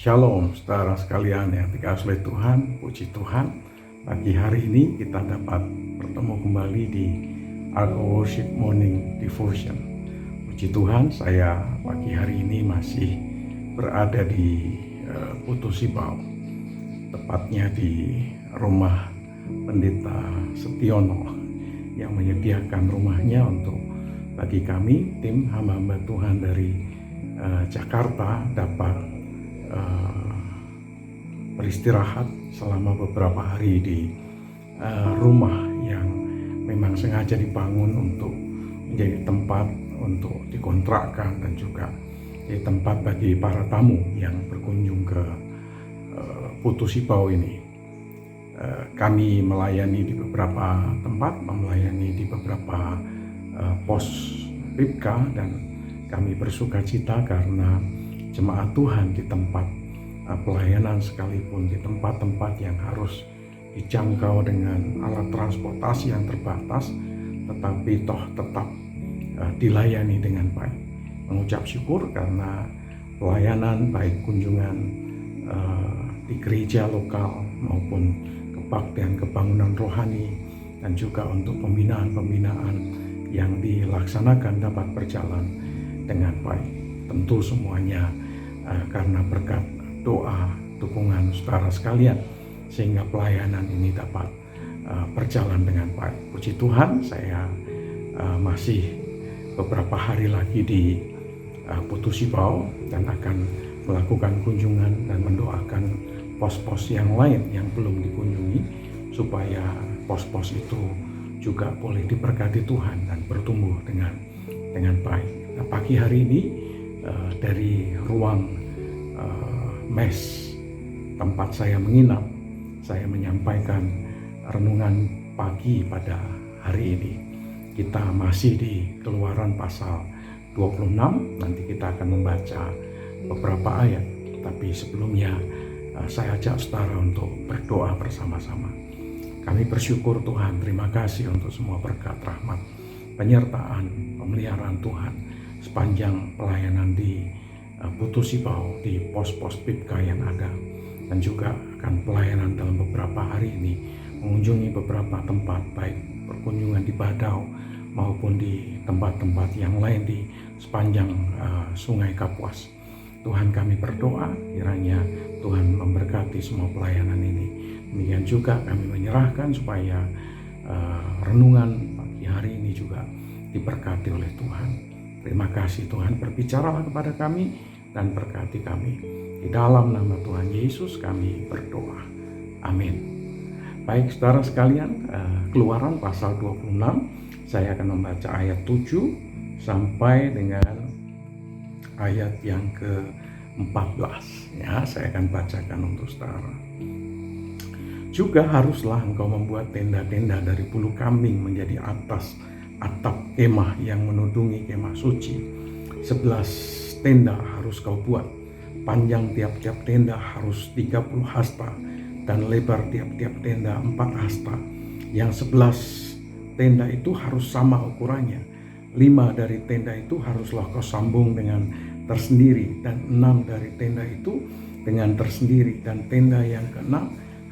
Shalom saudara sekalian yang dikasihi oleh Tuhan, puji Tuhan. Pagi hari ini kita dapat bertemu kembali di Ark Worship Morning Devotion. Puji Tuhan, saya pagi hari ini masih berada di Putu Sibau, tepatnya di rumah Pendeta Setiono yang menyediakan rumahnya untuk bagi kami tim hamba-hamba Tuhan dari Jakarta dapat beristirahat selama beberapa hari di rumah yang memang sengaja dibangun untuk menjadi tempat untuk dikontrakkan dan juga jadi tempat bagi para tamu yang berkunjung ke Putu Sibau ini. Kami melayani di beberapa tempat, melayani di beberapa pos PIPKA, dan kami bersuka cita karena jemaat Tuhan di tempat pelayanan sekalipun di tempat-tempat yang harus dijangkau dengan alat transportasi yang terbatas, tetapi toh tetap dilayani dengan baik. Mengucap syukur karena pelayanan baik kunjungan di gereja lokal maupun kebaktian kebangunan rohani dan juga untuk pembinaan-pembinaan yang dilaksanakan dapat berjalan dengan baik. Tentu semuanya karena berkat doa, dukungan saudara sekalian, sehingga pelayanan ini dapat berjalan dengan baik. Puji Tuhan, saya masih beberapa hari lagi di Putu Sibau dan akan melakukan kunjungan dan mendoakan pos-pos yang lain yang belum dikunjungi, supaya pos-pos itu juga boleh diberkati Tuhan dan bertumbuh dengan baik. Nah, pagi hari ini dari ruang mes tempat saya menginap, saya menyampaikan renungan pagi pada hari ini. Kita masih di Keluaran pasal 26, nanti kita akan membaca beberapa ayat. Tapi sebelumnya saya ajak saudara untuk berdoa bersama-sama. Kami bersyukur Tuhan, terima kasih untuk semua berkat, rahmat, penyertaan, pemeliharaan Tuhan sepanjang pelayanan di Putu Sibau, di pos-pos PIPKA yang ada, dan juga akan pelayanan dalam beberapa hari ini mengunjungi beberapa tempat, baik perkunjungan di Badau maupun di tempat-tempat yang lain di sepanjang Sungai Kapuas. Tuhan, kami berdoa kiranya Tuhan memberkati semua pelayanan ini. Demikian juga kami menyerahkan supaya renungan pagi hari ini juga diberkati oleh Tuhan. Terima kasih Tuhan, berbicaralah kepada kami dan berkati kami. Di dalam nama Tuhan Yesus kami berdoa. Amin. Baik saudara sekalian, Keluaran pasal 26, saya akan membaca ayat 7 sampai dengan ayat yang ke-14. Ya, saya akan bacakan untuk saudara. Juga haruslah engkau membuat tenda-tenda dari bulu kambing menjadi atas atap kemah yang menudungi kemah suci. 11 tenda harus kau buat. Panjang tiap-tiap tenda harus 30 hasta dan lebar tiap-tiap tenda 4 hasta. Yang 11 tenda itu harus sama ukurannya. 5 dari tenda itu haruslah kau sambung dengan tersendiri, dan 6 dari tenda itu dengan tersendiri, dan tenda yang ke-6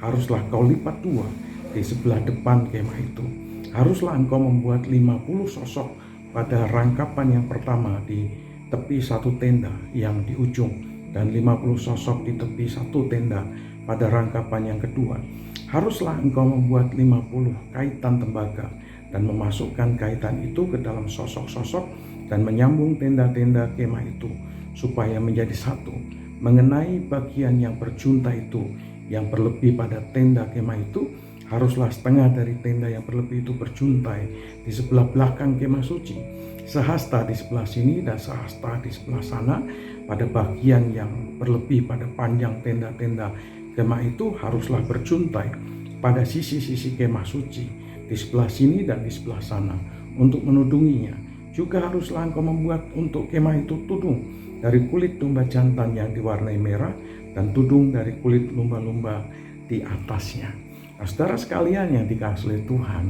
haruslah kau lipat 2 di sebelah depan kemah itu. Haruslah engkau membuat 50 sosok pada rangkapan yang pertama di tepi satu tenda yang di ujung, dan 50 sosok di tepi satu tenda pada rangkapan yang kedua. Haruslah engkau membuat 50 kaitan tembaga dan memasukkan kaitan itu ke dalam sosok-sosok dan menyambung tenda-tenda kemah itu supaya menjadi satu. Mengenai bagian yang berjunta itu yang berlebih pada tenda kemah itu, haruslah setengah dari tenda yang berlebih itu berjuntai di sebelah belakang kemah suci, sehasta di sebelah sini dan sehasta di sebelah sana. Pada bagian yang berlebih pada panjang tenda-tenda kemah itu haruslah berjuntai pada sisi-sisi kemah suci di sebelah sini dan di sebelah sana untuk menudunginya. Juga haruslah engkau membuat untuk kemah itu tudung dari kulit domba jantan yang diwarnai merah dan tudung dari kulit lumba-lumba di atasnya. Nah, saudara sekalian yang dikasihi oleh Tuhan,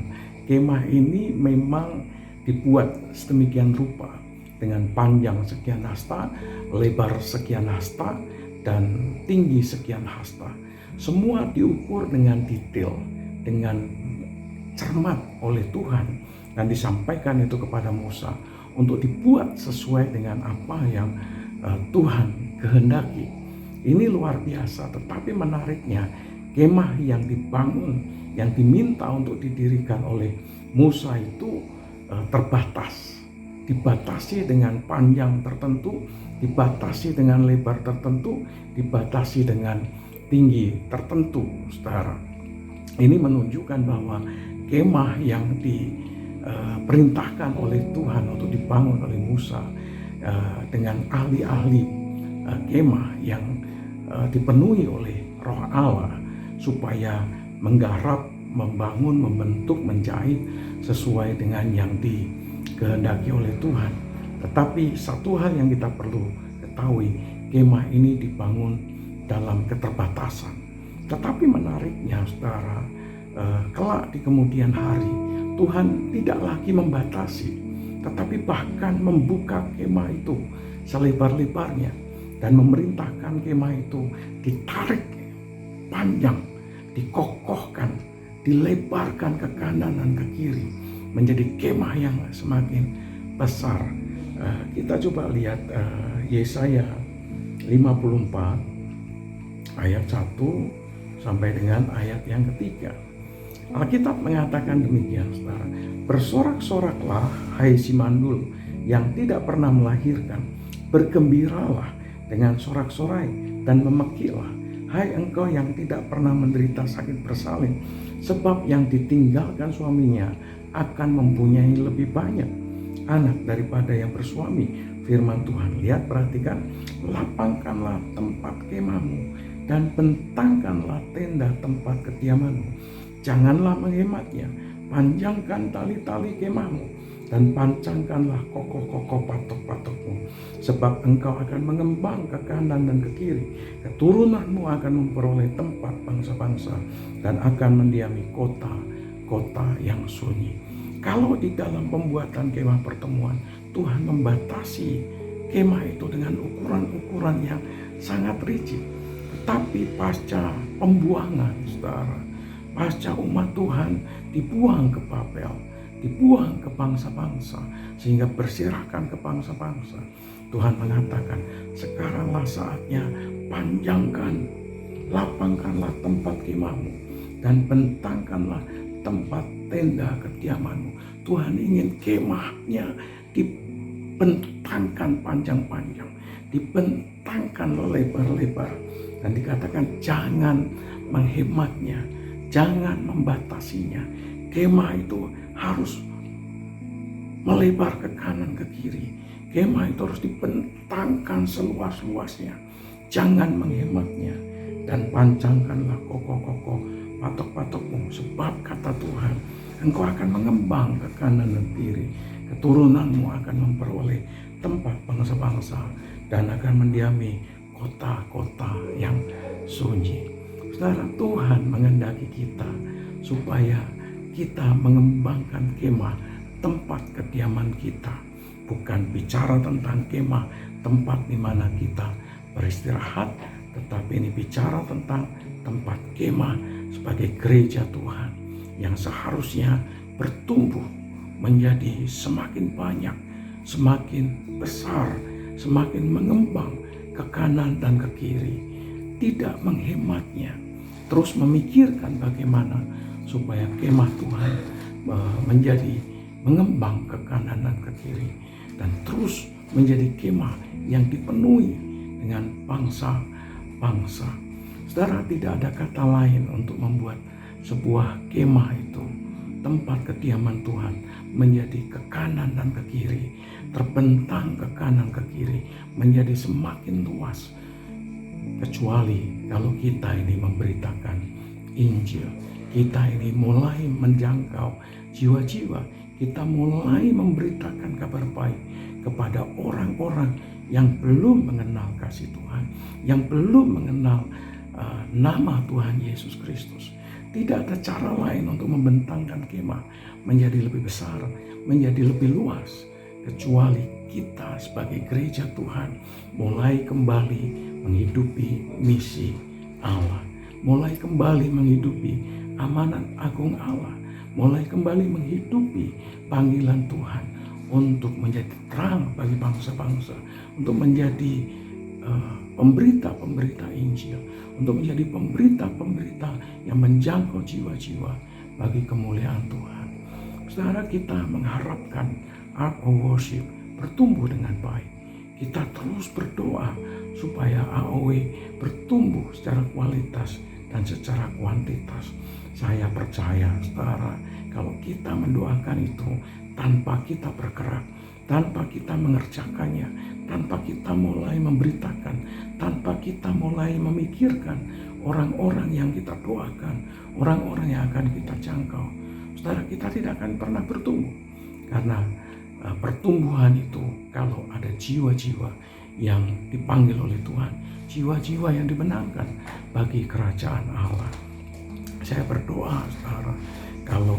kemah ini memang dibuat sedemikian rupa dengan panjang sekian hasta, lebar sekian hasta, dan tinggi sekian hasta. Semua diukur dengan detail, dengan cermat oleh Tuhan, dan disampaikan itu kepada Musa untuk dibuat sesuai dengan apa yang Tuhan kehendaki. Ini luar biasa, tetapi menariknya kemah yang dibangun, yang diminta untuk didirikan oleh Musa itu terbatas. Dibatasi dengan panjang tertentu, dibatasi dengan lebar tertentu, dibatasi dengan tinggi tertentu, saudara. Ini menunjukkan bahwa kemah yang diperintahkan oleh Tuhan untuk dibangun oleh Musa dengan ahli-ahli kemah yang dipenuhi oleh Roh Allah supaya menggarap, membangun, membentuk, menjahit sesuai dengan yang dikehendaki oleh Tuhan. Tetapi satu hal yang kita perlu ketahui, kemah ini dibangun dalam keterbatasan. Tetapi menariknya, saudara, kelak di kemudian hari Tuhan tidak lagi membatasi, tetapi bahkan membuka kemah itu selebar-lebarnya dan memerintahkan kemah itu ditarik panjang, dikokohkan, dilebarkan ke kanan dan ke kiri menjadi kemah yang semakin besar. Kita coba lihat Yesaya 54 ayat 1 sampai dengan ayat yang ketiga. Alkitab mengatakan demikian, saudara. Bersorak-soraklah, hai si mandul yang tidak pernah melahirkan. Bergembiralah dengan sorak-sorai dan memekiklah, hai engkau yang tidak pernah menderita sakit bersalin. Sebab yang ditinggalkan suaminya akan mempunyai lebih banyak anak daripada yang bersuami. Firman Tuhan. Lihat, perhatikan. Lapangkanlah tempat kemahmu dan bentangkanlah tenda tempat kediamanmu. Janganlah menghematnya, panjangkan tali-tali kemahmu dan pancangkanlah kokoh-kokoh patok-patokmu. Sebab engkau akan mengembang ke kanan dan ke kiri. Keturunanmu akan memperoleh tempat bangsa-bangsa dan akan mendiami kota-kota yang sunyi. Kalau di dalam pembuatan kemah pertemuan, Tuhan membatasi kemah itu dengan ukuran-ukuran yang sangat rigid. Tetapi pasca pembuangan, saudara, pasca umat Tuhan dibuang ke Babel, dibuang ke bangsa-bangsa, sehingga berserakan ke bangsa-bangsa, Tuhan mengatakan, sekaranglah saatnya panjangkan, lapangkanlah tempat kemahmu dan bentangkanlah tempat tenda kediamanmu. Tuhan ingin kemahnya dibentangkan panjang-panjang, dibentangkan lebar-lebar, dan dikatakan jangan menghematnya, jangan membatasinya. Kemah itu harus melebar ke kanan ke kiri. Kemah itu harus dibentangkan seluas-luasnya. Jangan menghematnya. Dan pancangkanlah kokoh-kokoh patok-patokmu. Sebab kata Tuhan, engkau akan mengembang ke kanan dan kiri. Keturunanmu akan memperoleh tempat bangsa-bangsa dan akan mendiami kota-kota yang sunyi. Saudara, Tuhan menghendaki kita supaya kita mengembangkan kemah tempat kediaman kita. Bukan bicara tentang kemah tempat di mana kita beristirahat, tetapi ini bicara tentang tempat kemah sebagai gereja Tuhan yang seharusnya bertumbuh menjadi semakin banyak, semakin besar, semakin mengembang ke kanan dan ke kiri. Tidak menghematnya, terus memikirkan bagaimana supaya kemah Tuhan menjadi mengembang ke kanan dan ke kiri, dan terus menjadi kemah yang dipenuhi dengan bangsa-bangsa. Saudara, tidak ada kata lain untuk membuat sebuah kemah itu, tempat kediaman Tuhan, menjadi ke kanan dan ke kiri, terbentang ke kanan ke kiri, menjadi semakin luas, kecuali kalau kita ini memberitakan Injil, kita ini mulai menjangkau jiwa-jiwa, kita mulai memberitakan kabar baik kepada orang-orang yang belum mengenal kasih Tuhan, yang belum mengenal nama Tuhan Yesus Kristus. Tidak ada cara lain untuk membentangkan kemah menjadi lebih besar, menjadi lebih luas, kecuali kita sebagai gereja Tuhan mulai kembali menghidupi misi Allah, mulai kembali menghidupi amanat agung Allah, mulai kembali menghidupi panggilan Tuhan untuk menjadi terang bagi bangsa-bangsa, untuk menjadi pemberita-pemberita Injil, untuk menjadi pemberita-pemberita yang menjangkau jiwa-jiwa bagi kemuliaan Tuhan. Saudara, kita mengharapkan Art of Worship bertumbuh dengan baik. Kita terus berdoa supaya AOW bertumbuh secara kualitas dan secara kuantitas. Saya percaya, saudara, kalau kita mendoakan itu tanpa kita bergerak, tanpa kita mengerjakannya, tanpa kita mulai memberitakan, tanpa kita mulai memikirkan orang-orang yang kita doakan, orang-orang yang akan kita jangkau, saudara, kita tidak akan pernah bertumbuh. Karena pertumbuhan itu kalau ada jiwa-jiwa yang dipanggil oleh Tuhan, jiwa-jiwa yang dimenangkan bagi kerajaan Allah. Saya berdoa, saudara, kalau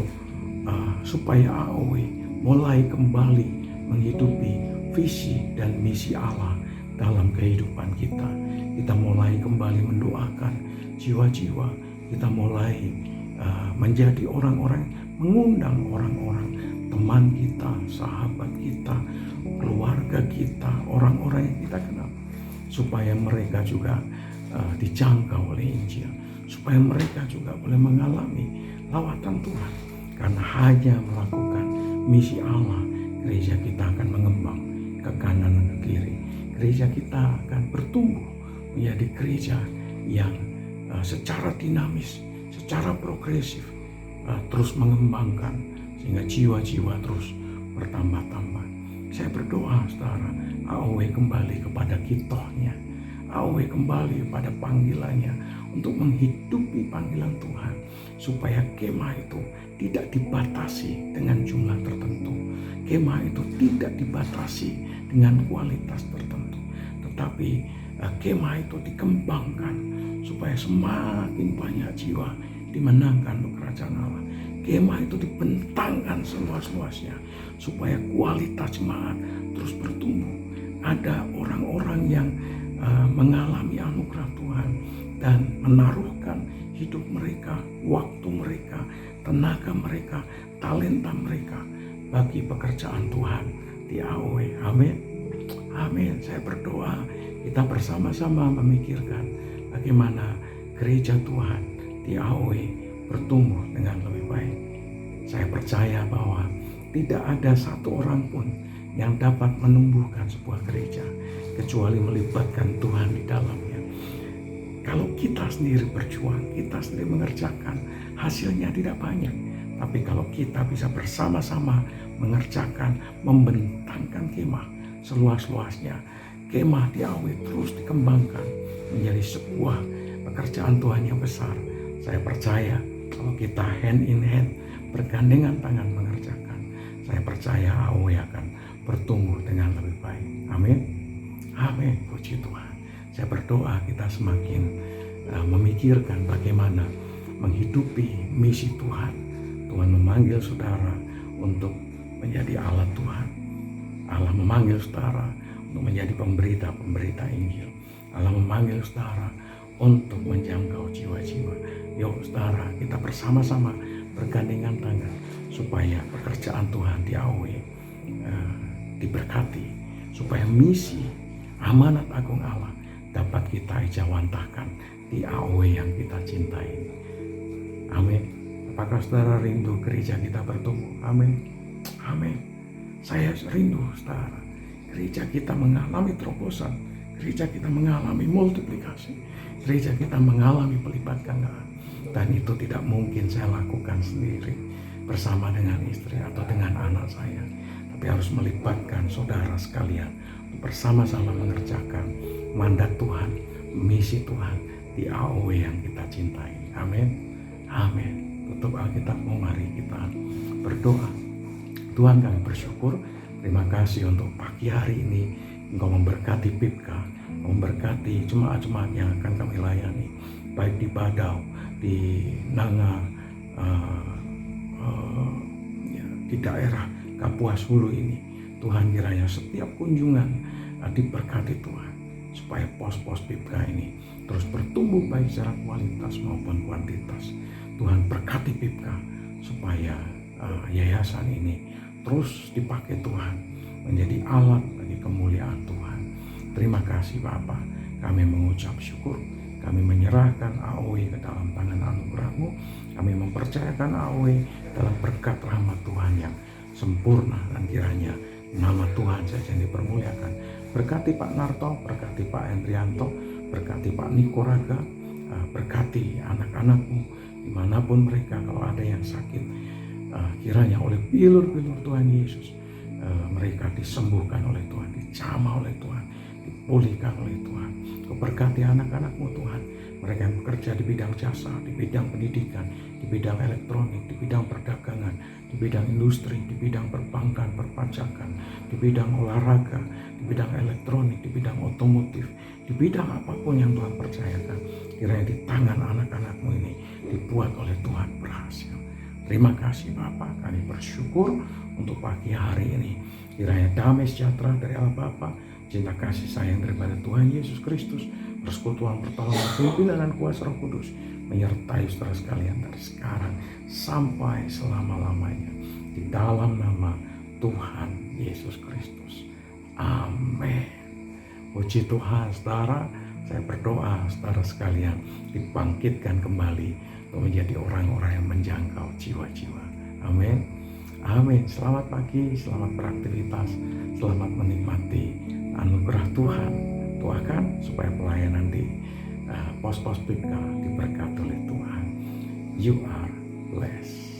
supaya AOW mulai kembali menghidupi visi dan misi Allah dalam kehidupan kita. Kita mulai kembali mendoakan jiwa-jiwa, kita mulai menjadi orang-orang, mengundang orang-orang, teman kita, sahabat kita, keluarga kita, orang-orang yang kita kenal, supaya mereka juga dijangkau oleh Injil, supaya mereka juga boleh mengalami lawatan Tuhan. Karena hanya melakukan misi Allah, gereja kita akan mengembang ke kanan dan ke kiri. Gereja kita akan bertumbuh menjadi gereja yang secara dinamis, secara progresif terus mengembangkan, sehingga jiwa-jiwa terus bertambah-tambah. Saya berdoa, saudara, AOW kembali kepada kitohnya, AOW kembali kepada panggilannya untuk menghidupi panggilan Tuhan, supaya kemah itu tidak dibatasi dengan jumlah tertentu, kemah itu tidak dibatasi dengan kualitas tertentu, tetapi kemah itu dikembangkan supaya semakin banyak jiwa dimenangkan untuk kerajaan Allah. Kemah itu dibentangkan seluas-luasnya supaya kualitas jemaat terus bertumbuh. Ada orang-orang yang mengalami anugerah Tuhan dan menaruhkan hidup mereka, waktu mereka, tenaga mereka, talenta mereka bagi pekerjaan Tuhan di AOW. Amin. Amin. Saya berdoa kita bersama-sama memikirkan bagaimana gereja Tuhan di AOW bertumbuh dengan lebih baik. Saya percaya bahwa tidak ada satu orang pun yang dapat menumbuhkan sebuah gereja kecuali melibatkan Tuhan di dalamnya. Kalau kita sendiri berjuang, kita sendiri mengerjakan, hasilnya tidak banyak. Tapi kalau kita bisa bersama-sama mengerjakan, membentangkan kemah seluas-luasnya, kemah di AOW terus dikembangkan menjadi sebuah pekerjaan Tuhan yang besar. Saya percaya kalau kita hand in hand, bergandengan tangan mengerjakan, saya percaya AOW akan bertumbuh dengan lebih baik. Amin. Amin. Puji Tuhan. Saya berdoa kita semakin memikirkan bagaimana menghidupi misi Tuhan. Tuhan memanggil saudara untuk menjadi alat Tuhan. Allah memanggil saudara untuk menjadi pemberita-pemberita Injil. Allah memanggil saudara untuk menjangkau jiwa-jiwa. Yuk saudara, kita bersama-sama bergandengan tangan supaya pekerjaan Tuhan di AOW diberkati, supaya misi amanat agung Allah dapat kita ijawantahkan di AOW yang kita cintai. Amin. Apakah saudara rindu gereja kita bertumbuh? Amin. Amin. Saya rindu, saudara, gereja kita mengalami terobosan, gereja kita mengalami multiplikasi, gereja kita mengalami pelipat gandaan. Dan itu tidak mungkin saya lakukan sendiri bersama dengan istri atau dengan anak saya, tapi harus melibatkan saudara sekalian untuk bersama-sama mengerjakan mandat Tuhan, misi Tuhan di AOW yang kita cintai. Amin. Amin. Tutup Alkitabmu, mari kita berdoa. Tuhan, kami bersyukur, terima kasih untuk pagi hari ini Engkau memberkati PIPKA, memberkati jemaat-jemaat yang akan kami layani, baik di Badau, di Nangar, di daerah Kapuas Hulu ini. Tuhan kiranya setiap kunjungan diberkati Tuhan, supaya pos-pos PIPKA ini terus bertumbuh baik secara kualitas maupun kuantitas. Tuhan berkati PIPKA supaya yayasan ini terus dipakai Tuhan menjadi alat bagi kemuliaan Tuhan. Terima kasih Bapa, kami mengucap syukur, kami menyerahkan AOE ke dalam tangan anugerah-Mu, kami mempercayakan AOE dalam berkat rahmat Tuhan yang sempurna, dan kiranya nama Tuhan saja yang dipermuliakan. Berkati Pak Narto, berkati Pak Hendrianto, berkati Pak Niko Raga, berkati anak-anak-Mu dimanapun mereka. Kalau ada yang sakit, kiranya oleh bilur-bilur Tuhan Yesus mereka disembuhkan oleh Tuhan, dijamah oleh Tuhan, dipulihkan oleh Tuhan. Kau berkati anak-anak-Mu Tuhan, mereka yang bekerja di bidang jasa, di bidang pendidikan, di bidang elektronik, di bidang perdagangan, di bidang industri, di bidang perbankan, perpajakan, di bidang olahraga, di bidang elektronik, di bidang otomotif, di bidang apapun yang Tuhan percayakan, kiranya di tangan anak-anak-Mu ini dibuat oleh Tuhan berhasil. Terima kasih Bapa, kami bersyukur untuk pagi hari ini. Kiranya damai sejahtera dari Allah Bapa, cinta kasih sayang daripada Tuhan Yesus Kristus, persekutuan pertolongan pimpinan dan kuasa Roh Kudus menyertai saudara sekalian dari sekarang sampai selama-lamanya, di dalam nama Tuhan Yesus Kristus. Amin. Puji Tuhan saudara, saya berdoa saudara sekalian dibangkitkan kembali untuk menjadi orang-orang yang menjangkau jiwa-jiwa. Amin. Amin. Selamat pagi, selamat beraktivitas, selamat menikmati anugerah Tuhan. Doakan supaya pelayanan di pos-pos PIPKA diberkati oleh Tuhan. You are blessed.